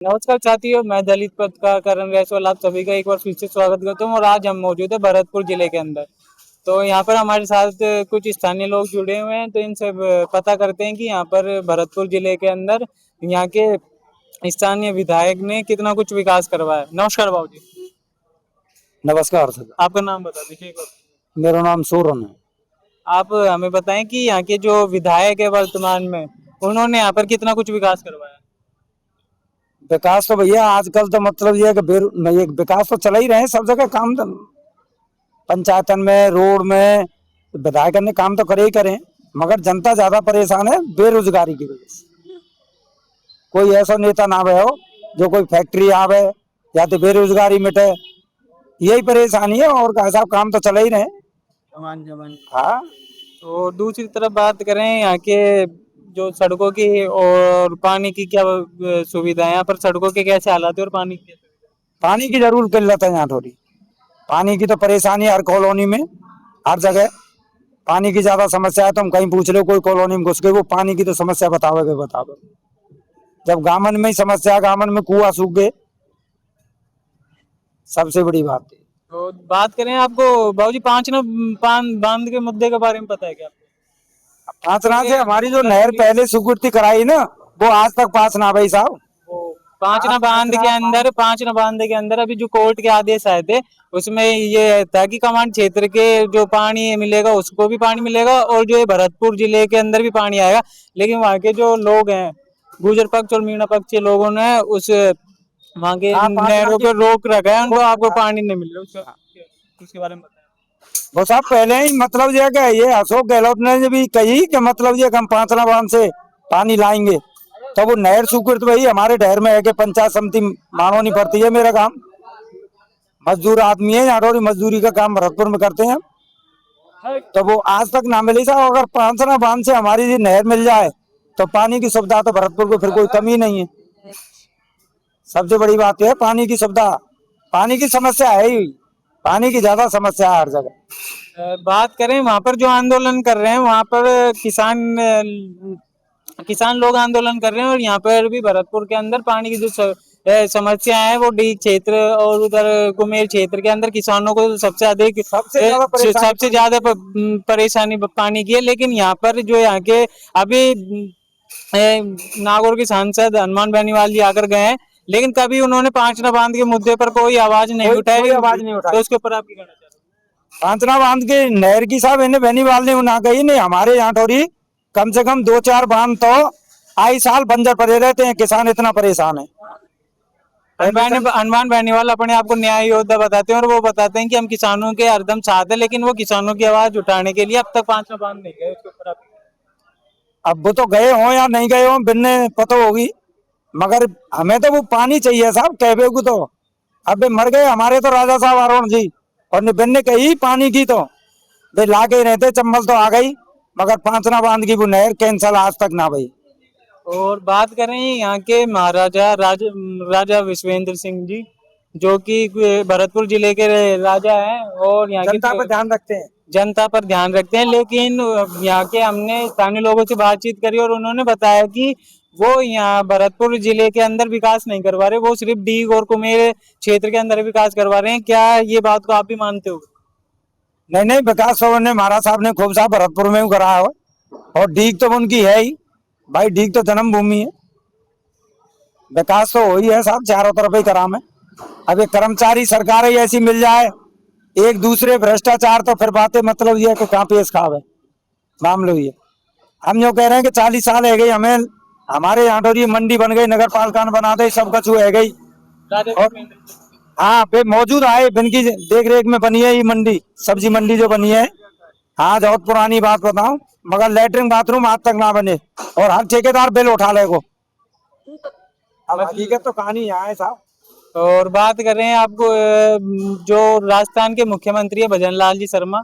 नमस्कार साथियों, मैं दलित पत्रकार करण जायसवाल आप सभी का एक बार फिर से स्वागत करता हूँ। और आज हम मौजूद है भरतपुर जिले के अंदर। तो यहाँ पर हमारे साथ कुछ स्थानीय लोग जुड़े हुए हैं, तो इनसे पता करते हैं कि यहाँ पर भरतपुर जिले के अंदर यहाँ के स्थानीय विधायक ने कितना कुछ विकास करवाया। नमस्कार बाबू जी। नमस्कार सर। आपका नाम बता दीजिए एक बार। मेरा नाम सूरन है। आप हमें बताएं कि यहाँ के जो विधायक है वर्तमान में, उन्होंने यहाँ पर कितना कुछ विकास करवाया। विकास तो भैया आजकल तो मतलब ये है कि ये विकास तो चला ही रहे हैं सब जगह काम तो, पंचायतन में, रोड में विधायक ने काम तो करे ही करे, मगर जनता ज्यादा परेशान है बेरोजगारी की वजह से। कोई ऐसा नेता ना आवे हो जो कोई फैक्ट्री आवे या तो बेरोजगारी मिटे, यही परेशानी है। और साहब काम तो चला ही रहे। हाँ, तो दूसरी तरफ बात करें यहाँ के जो सड़कों की और पानी की क्या सुविधा है। यहाँ पर सड़कों के कैसे हालात है और पानी की क्या सुविधा पानी की जरूर किल्लत है यहाँ थोड़ी। पानी की तो परेशानी हर कॉलोनी में, हर जगह पानी की ज्यादा समस्या है। तुम कहीं पूछ लो, कोई कॉलोनी में घुस गए, वो पानी की तो समस्या बताओगे बताओगे। जब गामन में ही समस्या, गामन में कुआं सूख गए, सबसे बड़ी बात है। तो बात करें आपको बाबूजी बांध के मुद्दे के बारे में पता है क्या आपको। पांच ना से हमारी जो नहर पहले स्वीकृति कराई ना, वो आज तक पास ना भाई साहब। पांचना बांध के अंदर अभी जो कोर्ट के आदेश आए थे, उसमें ये था कि कमांड क्षेत्र के जो पानी मिलेगा उसको भी पानी मिलेगा और जो भरतपुर जिले के अंदर भी पानी आएगा। लेकिन वहाँ के जो लोग हैं, गुजर पक्ष और मीणा पक्ष के लोगों ने उस वहाँ के नहरों पे रोक रखा है, उनको आपको पानी नहीं मिल रहा। उसके बारे में बताएं। वो साहब पहले ही मतलब ये अशोक गहलोत ने भी कही कि मतलब ये हम पांचना बांध से पानी लाएंगे, तो वो नहर स्वीकृत भाई हमारे डहर में है कि पंचायत समिति मानो नहीं पड़ती है। मेरा काम मजदूर आदमी है, यहाँ थोड़ी मजदूरी का काम भरतपुर में करते हैं, तो वो आज तक ना मिली साहब। अगर पांचना बांध से हमारी नहर मिल जाए तो पानी की सुविधा तो भरतपुर को फिर कोई कमी नहीं है। सबसे बड़ी बात है पानी की सुविधा। पानी की समस्या है ही, पानी की ज्यादा समस्या है हर जगह। बात करें वहां पर जो आंदोलन कर रहे हैं, वहां पर किसान लोग आंदोलन कर रहे हैं, और यहाँ पर भी भरतपुर के अंदर पानी की जो समस्या है, वो डी क्षेत्र और उधर कुमेर क्षेत्र के अंदर किसानों को सबसे ज्यादा परेशानी पानी की है। लेकिन यहाँ पर जो यहाँ के अभी नागौर के सांसद हनुमान बेनीवाल जी आकर गए हैं, लेकिन कभी उन्होंने पांचना बांध के मुद्दे पर कोई आवाज नहीं उठाई। तो उसके ऊपर आप क्या कहना चाहते हैं। पांचना बांध के नहर की साहब इन्हें बेनीवाल ने ना कही नहीं, हमारे यहाँ थोड़ी कम से कम 2-4 बांध तो आई साल बंजर पड़े रहते हैं, किसान इतना परेशान है। हनुमान बेनीवाल अपने आप को न्याय योद्धा बताते हैं, और वो बताते हैं कि हम किसानों के हरदम साथ हैं, लेकिन वो किसानों की आवाज उठाने के लिए अब तक पांचना बांध नहीं गए। उसके ऊपर आप अब वो तो गए हो या नहीं गए हो बिन्ने पता होगी, मगर हमें तो वो पानी चाहिए साहब। कहबे को तो अब मर गए हमारे तो राजा साहब अरुण जी, और बिन्ने कही पानी की तो वे ला के रहते, चंबल तो आ गई, मगर पांचना बांध की वो नहर कैंसल आज तक ना भाई। और बात करें यहाँ के महाराजा राजा विश्वेंद्र सिंह जी, जो कि भरतपुर जिले के राजा हैं और यहाँ जनता पर ध्यान रखते हैं, जनता पर ध्यान रखते हैं। लेकिन यहाँ के हमने स्थानीय लोगों से बातचीत करी, और उन्होंने बताया कि वो यहाँ भरतपुर जिले के अंदर विकास नहीं करवा रहे, वो सिर्फ डीग और कुमेर क्षेत्र के अंदर विकास करवा रहे हैं। क्या ये बात को आप भी मानते हो। नहीं नहीं, विकास तो ने महाराज साहब ने खूब साहब भरतपुर में करा है, और डीग तो उनकी है ही भाई, डीग तो जन्मभूमि है। विकास तो वही है साहब, चारों तरफ ही कराम है। अब ये कर्मचारी सरकार ही ऐसी मिल जाए, एक दूसरे भ्रष्टाचार, तो फिर बातें मतलब ये है कि कहाँ पेश खाव है मामलो ये। हम जो कह रहे हैं कि 40 साल है गई हमें, हमारे यहाँ तो ये मंडी बन गई, नगर पालिका बना दे, सब कछु है गई। और हाँ पे मौजूद आए इनकी देख रेख में बनी है ये मंडी, सब्जी मंडी जो बनी है। हाँ बहुत पुरानी बात बताऊं, मगर लेटरिन बाथरूम आज तक ना बने, और हर ठेकेदार बिल उठा ले को। अब हकीकत तो कहानी यहाँ है साहब। और बात कर रहे हैं आपको, जो राजस्थान के मुख्यमंत्री है भजन लाल जी शर्मा,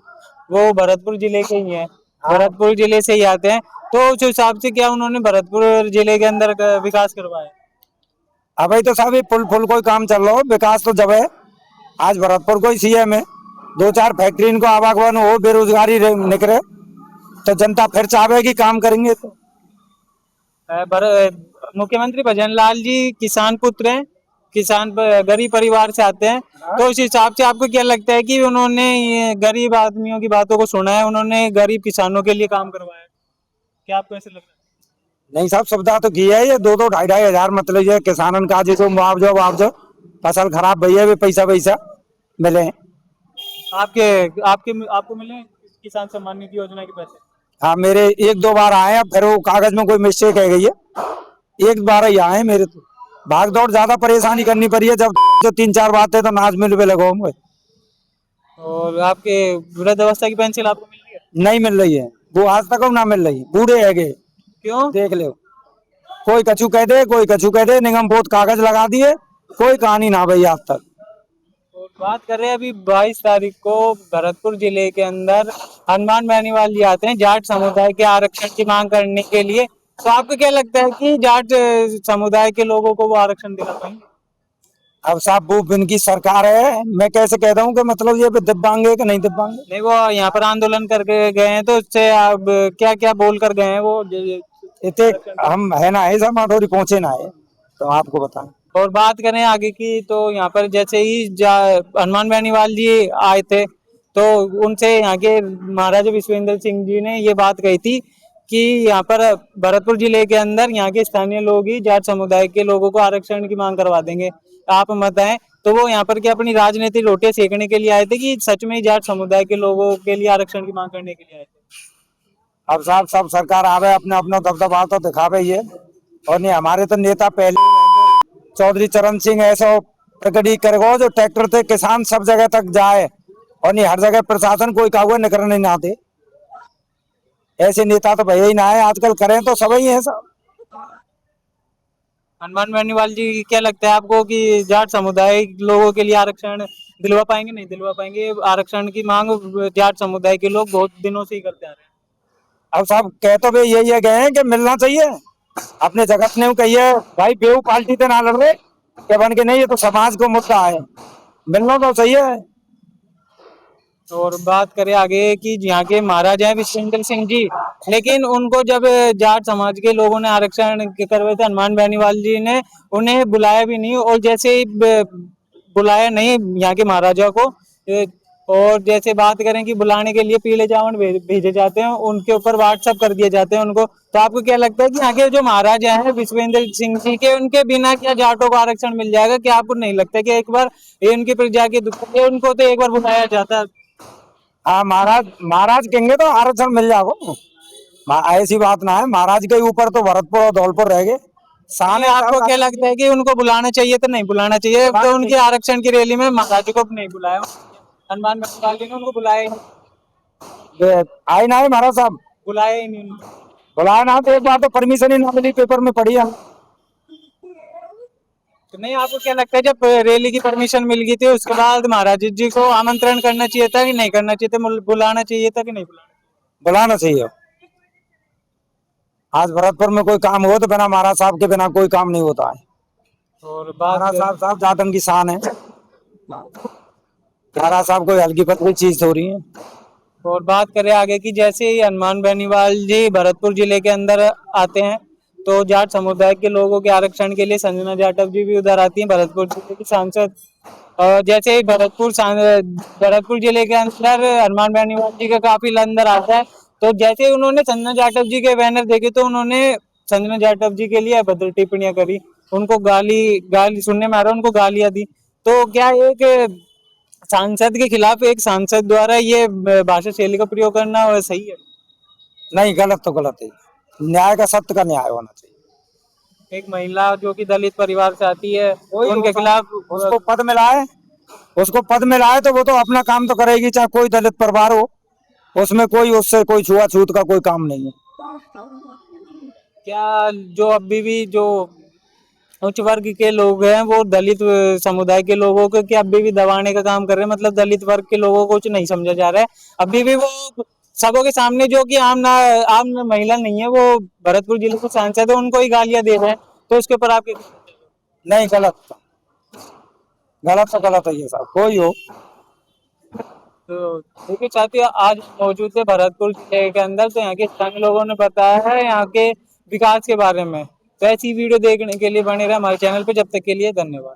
वो भरतपुर जिले के ही हैं, भरतपुर जिले से ही आते हैं। तो उस हिसाब से क्या उन्होंने भरतपुर जिले के अंदर विकास करवाया। अब तो साहब ये पुल फुल कोई काम चल रहा हो, विकास तो जब है आज भरतपुर को ही सीएम है, 2-4 फैक्ट्री इनको आवागमन हो, बेरोजगारी निकले, तो जनता फिर चाहेगी काम करेंगे। तो मुख्यमंत्री भजन लाल जी किसान पुत्र हैं, गरीब परिवार से आते हैं, तो उस हिसाब से आपको क्या लगता है कि उन्होंने ये गरीब आदमियों की बातों को सुना है, उन्होंने गरीब किसानों के लिए काम करवाया है? क्या आपको ऐसे लग रहा नहीं साहब, सुविधा तो की है, ये दो दो ढाई ढाई हजार मतलब ये किसानन का जिसको मुआवजा मुआवजा फसल खराब भई है, वे पैसा पैसा मिले हैं। है? आपके आपके आपको मिले किसान सम्मान निधि योजना के पैसे? हाँ, मेरे एक दो बार आए हैं, फिर वो कागज में कोई मिस्टेक है गई है, एक बार ही आए हैं मेरे। तो भाग दौड़ ज्यादा परेशानी करनी पड़ी है, जब जो तीन चार बातें तो नाच मिल पे लगो होंगे। और आपके वृद्ध अवस्था की पेंशन आपको मिल रही है? नहीं मिल रही है, वो आज तक ना मिल रही, बूढ़े है गए, क्यों? देख लो। कोई कछु कह दे, कोई कछु कह दे, निगम बोध कागज लगा दिए, कोई कहानी ना भई आज तक। और बात कर रहे हैं अभी 22 तारीख को भरतपुर जिले के अंदर हनुमान बेनीवाल जी आते हैं जाट समुदाय के आरक्षण की मांग करने के लिए, तो आपको क्या लगता है कि जाट समुदाय के लोगों को वो आरक्षण दिला पाएंगे? अब साहब वो इनकी सरकार है, मैं कैसे कहता हूँ कि मतलब ये दिव्यांग है कि नहीं दिव्यांग। नहीं, वो यहाँ पर आंदोलन करके गए हैं, तो उससे आप क्या क्या बोल कर गए हैं वो इतने हम है ना, ऐसा माथोरी पहुंचे ना है, तो आपको बताएं। और बात करें आगे की, तो यहाँ पर जैसे ही हनुमान बेनीवाल जी आए थे, तो उनसे यहाँ के महाराजा विश्वेंद्र सिंह जी ने ये बात कही थी कि यहाँ पर भरतपुर जिले के अंदर यहाँ के स्थानीय लोग ही जाट समुदाय के लोगों को आरक्षण की मांग करवा देंगे। आप बताएं, तो वो यहाँ पर क्या अपनी राजनीतिक रोटियां सेकने के लिए आए थे कि सच में ही जाट समुदाय के लोगों के लिए आरक्षण की मांग करने के लिए आए थे? अब साहब सब सरकार आवे, अपना अपना दबदबा तो दिखावे ये, और नहीं हमारे तो नेता पहले चौधरी चरण सिंह ऐसा प्रकटी करेगा जो ट्रैक्टर से किसान सब जगह तक जाए, और नहीं हर जगह प्रशासन कोई का हुआ निकलने नहीं आते। ऐसे नेता तो भैया ही ना है आजकल, करें तो सब ही है सब। हनुमान बेनीवाल जी क्या लगता है आपको कि जाट समुदाय लोगों के लिए आरक्षण दिलवा पाएंगे, नहीं दिलवा पाएंगे? आरक्षण की मांग जाट समुदाय के लोग बहुत दिनों से ही करते आ रहे हैं। अब साहब कह तो वे यही गए हैं कि मिलना चाहिए, अपने जगत ने कहिए भाई बेऊ पार्टी से ना लड़ रहे क्या बन के, नहीं ये तो समाज को मुद्दा है, मिलना तो सही है। और बात करें आगे कि यहाँ के महाराजा हैं विश्वेंद्र सिंह जी, लेकिन उनको जब जाट समाज के लोगों ने आरक्षण करवाए थे, हनुमान बेनीवाल जी ने उन्हें बुलाया भी नहीं, और जैसे ही बुलाया नहीं यहाँ के महाराजा को, और जैसे बात करें कि बुलाने के लिए पीले चावल भेजे जाते हैं, उनके ऊपर व्हाट्सएप कर दिए जाते हैं उनको, तो आपको क्या लगता है कि यहाँ के जो महाराजा हैं विश्वेंद्र सिंह जी के, उनके बिना क्या जाटों को आरक्षण मिल जाएगा? क्या आपको नहीं लगता कि एक बार ये उनकी प्रजा के दुख है, उनको तो एक बार बुलाया जाता? हाँ, महाराज महाराज कहेंगे तो आरक्षण मिल जाओ, ऐसी बात ना है, महाराज के ऊपर तो भरतपुर और धौलपुर रह गए। सामने आपको क्या लगता है कि उनको बुलाना चाहिए तो नहीं बुलाना चाहिए? तो उनकी आरक्षण की रैली में महाराज को नहीं बुलाया, हनुमान बेनीवाल जी ने उनको बुलाया ही नहीं। आए ना है महाराज साहब, बुलाया ही नहीं उनको। बुलाया ना, तो एक बार तो परमिशन ही ना मिली, पेपर में पढ़ी है। तो नहीं, आपको क्या लगता है जब रैली की परमिशन मिल गई थी उसके बाद महाराज जी को आमंत्रण करना चाहिए था कि नहीं करना चाहिए था? बुलाना चाहिए था कि नहीं बुलाना? बुलाना चाहिए। आज भरतपुर में कोई काम हो तो बिना महाराज साहब के बिना कोई काम नहीं होता है। और बात महाराज साहब साहब जाटन की शान है, महाराज साहब कोई हल्की पतली चीज हो रही है। और बात करें आगे की, जैसे ही हनुमान बेनीवाल जी भरतपुर जिले के अंदर आते हैं, तो जाट समुदाय के लोगों के आरक्षण के लिए संजना जाटव जी भी उधर आती हैं, भरतपुर जिले की सांसद। और जैसे ही भरतपुर जिले के अंदर हनुमान बेनीवाल जी का काफिला अंदर आता है, तो जैसे ही उन्होंने संजना जाटव जी के बैनर देखे, तो उन्होंने संजना जाटव जी के लिए अभद्र टिप्पणियां करी, उनको गाली गाली सुनने में आ रहा, उनको गालियां दी। तो क्या एक सांसद के खिलाफ एक सांसद द्वारा ये भाषा शैली का प्रयोग करना सही है? नहीं, गलत तो गलत है, न्याय का सत्य का न्याय होना चाहिए। एक महिला जो कि दलित परिवार से आती है, उनके खिलाफ उसको पद मिला है, उसको पद मिला है तो वो तो अपना काम तो करेगी, चाहे कोई दलित परिवार हो, उसमें कोई उससे कोई छुआछूत का कोई काम नहीं है। क्या जो अभी भी जो उच्च वर्ग के लोग हैं वो दलित समुदाय के लोगों को क्या अभी भी दबाने का काम कर रहे हैं? मतलब दलित वर्ग के लोगों को कुछ नहीं समझा जा रहा है, अभी भी वो सबों के सामने जो कि आम महिला नहीं है, वो भरतपुर जिले के सांसद है, उनको ही गालियां दे रहे हैं, तो उसके ऊपर आपके? नहीं, गलत गलत तो गलत है ये साहब, कोई हो। तो देखिए साथियों, आज मौजूद है भरतपुर जिले के अंदर, तो यहाँ के स्थानीय लोगों ने बताया है यहाँ के विकास के बारे में। तो ऐसी वीडियो देखने के लिए बने रहे हमारे चैनल पे। जब तक के लिए धन्यवाद।